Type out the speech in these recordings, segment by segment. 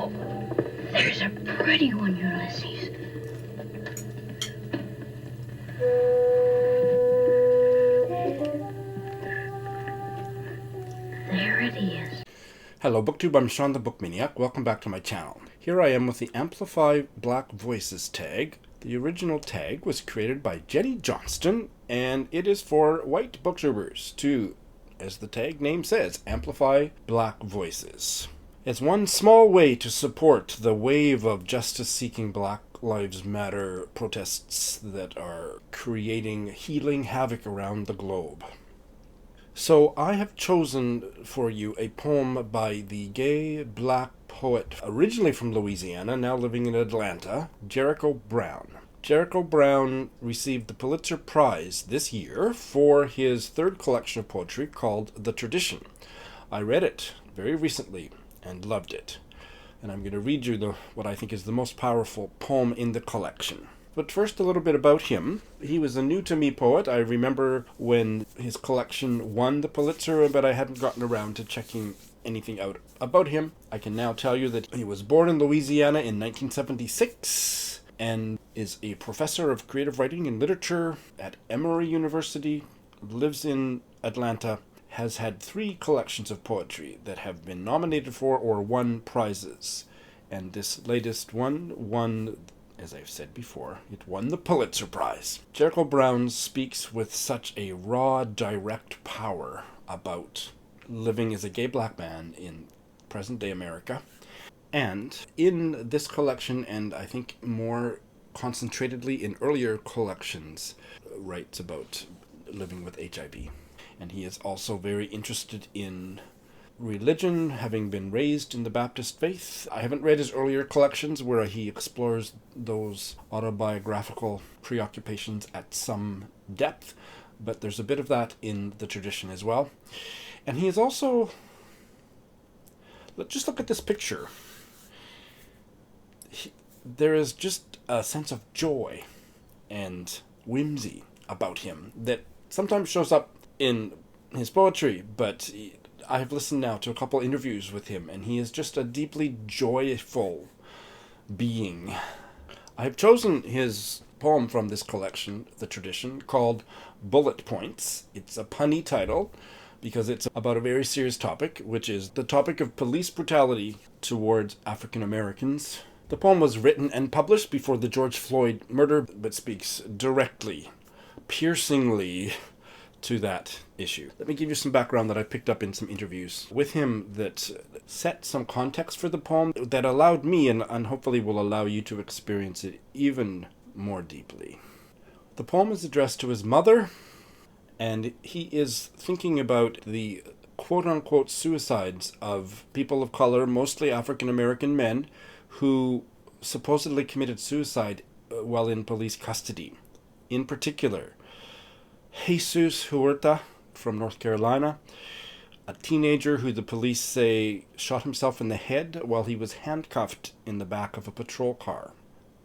There's a pretty one, Ulysses. There it is. Hello BookTube, I'm Sean the Book Maniac. Welcome back to my channel. Here I am with the Amplify Black Voices tag. The original tag was created by Jenny Johnston, and it is for white booktubers to, as the tag name says, amplify black voices. It's one small way to support the wave of justice-seeking Black Lives Matter protests that are creating healing havoc around the globe. So I have chosen for you a poem by the gay black poet originally from Louisiana, now living in Atlanta, Jericho Brown. Jericho Brown received the Pulitzer Prize this year for his third collection of poetry called The Tradition. I read it very recently and loved it. And I'm going to read you what I think is the most powerful poem in the collection. But first, a little bit about him. He was a new-to-me poet. I remember when his collection won the Pulitzer, but I hadn't gotten around to checking anything out about him. I can now tell you that he was born in Louisiana in 1976 and is a professor of creative writing and literature at Emory University, lives in Atlanta, has had 3 collections of poetry that have been nominated for or won prizes. And this latest one won, as I've said before, it won the Pulitzer Prize. Jericho Brown speaks with such a raw, direct power about living as a gay black man in present-day America. And in this collection, and I think more concentratedly in earlier collections, writes about living with HIV. And he is also very interested in religion, having been raised in the Baptist faith. I haven't read his earlier collections where he explores those autobiographical preoccupations at some depth, but there's a bit of that in The Tradition as well. And he is also... Just look at this picture. There is just a sense of joy and whimsy about him that sometimes shows up in his poetry, but I have listened now to a couple interviews with him, and he is just a deeply joyful being. I have chosen his poem from this collection, The Tradition, called Bullet Points. It's a punny title because it's about a very serious topic, which is the topic of police brutality towards African Americans. The poem was written and published before the George Floyd murder, but speaks directly, piercingly to that issue. Let me give you some background that I picked up in some interviews with him that set some context for the poem that allowed me and hopefully will allow you to experience it even more deeply. The poem is addressed to his mother, and he is thinking about the quote-unquote suicides of people of color, mostly African American men, who supposedly committed suicide while in police custody. In particular, Jesus Huerta from North Carolina, a teenager who the police say shot himself in the head while he was handcuffed in the back of a patrol car.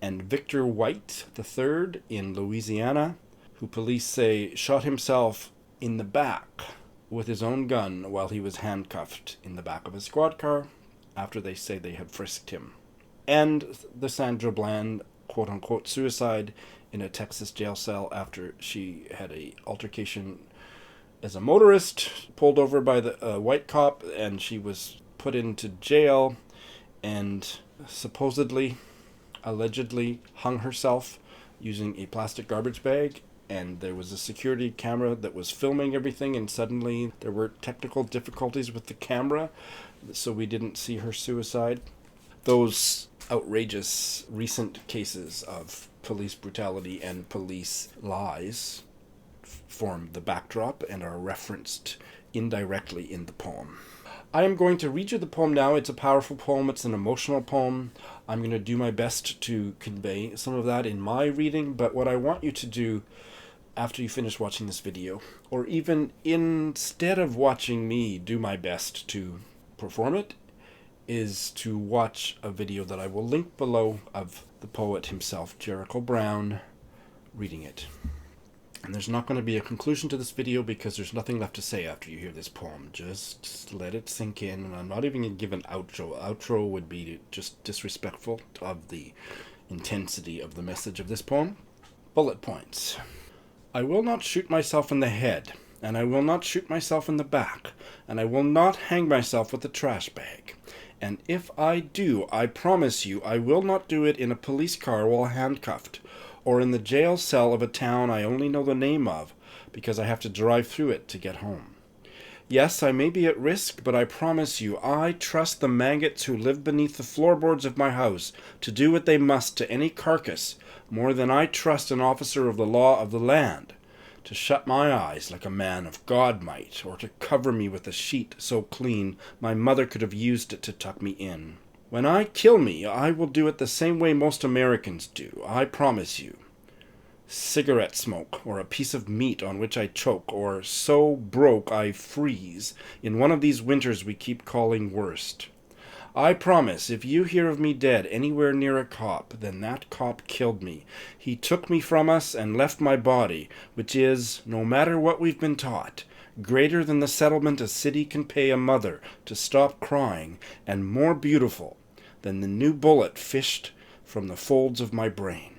And Victor White III in Louisiana, who police say shot himself in the back with his own gun while he was handcuffed in the back of a squad car after they say they had frisked him. And the Sandra Bland quote-unquote suicide in a Texas jail cell after she had a altercation as a motorist, pulled over by the white cop, and she was put into jail and supposedly, allegedly hung herself using a plastic garbage bag. And there was a security camera that was filming everything, and suddenly there were technical difficulties with the camera, so we didn't see her suicide. Those outrageous recent cases of police brutality and police lies form the backdrop and are referenced indirectly in the poem. I am going to read you the poem now. It's a powerful poem. It's an emotional poem. I'm going to do my best to convey some of that in my reading, but what I want you to do after you finish watching this video, or even instead of watching me do my best to perform it, is to watch a video that I will link below of the poet himself, Jericho Brown, reading it. And there's not going to be a conclusion to this video because there's nothing left to say after you hear this poem. Just let it sink in, and I'm not even going to give an outro. Outro would be just disrespectful of the intensity of the message of this poem. Bullet points. I will not shoot myself in the head, and I will not shoot myself in the back, and I will not hang myself with a trash bag. And if I do, I promise you I will not do it in a police car while handcuffed, or in the jail cell of a town I only know the name of, because I have to drive through it to get home. Yes, I may be at risk, but I promise you I trust the maggots who live beneath the floorboards of my house to do what they must to any carcass, more than I trust an officer of the law of the land to shut my eyes like a man of God might, or to cover me with a sheet so clean my mother could have used it to tuck me in. When I kill me, I will do it the same way most Americans do, I promise you. Cigarette smoke, or a piece of meat on which I choke, or so broke I freeze, in one of these winters we keep calling worst. I promise, if you hear of me dead anywhere near a cop, then that cop killed me. He took me from us and left my body, which is, no matter what we've been taught, greater than the settlement a city can pay a mother to stop crying, and more beautiful than the new bullet fished from the folds of my brain.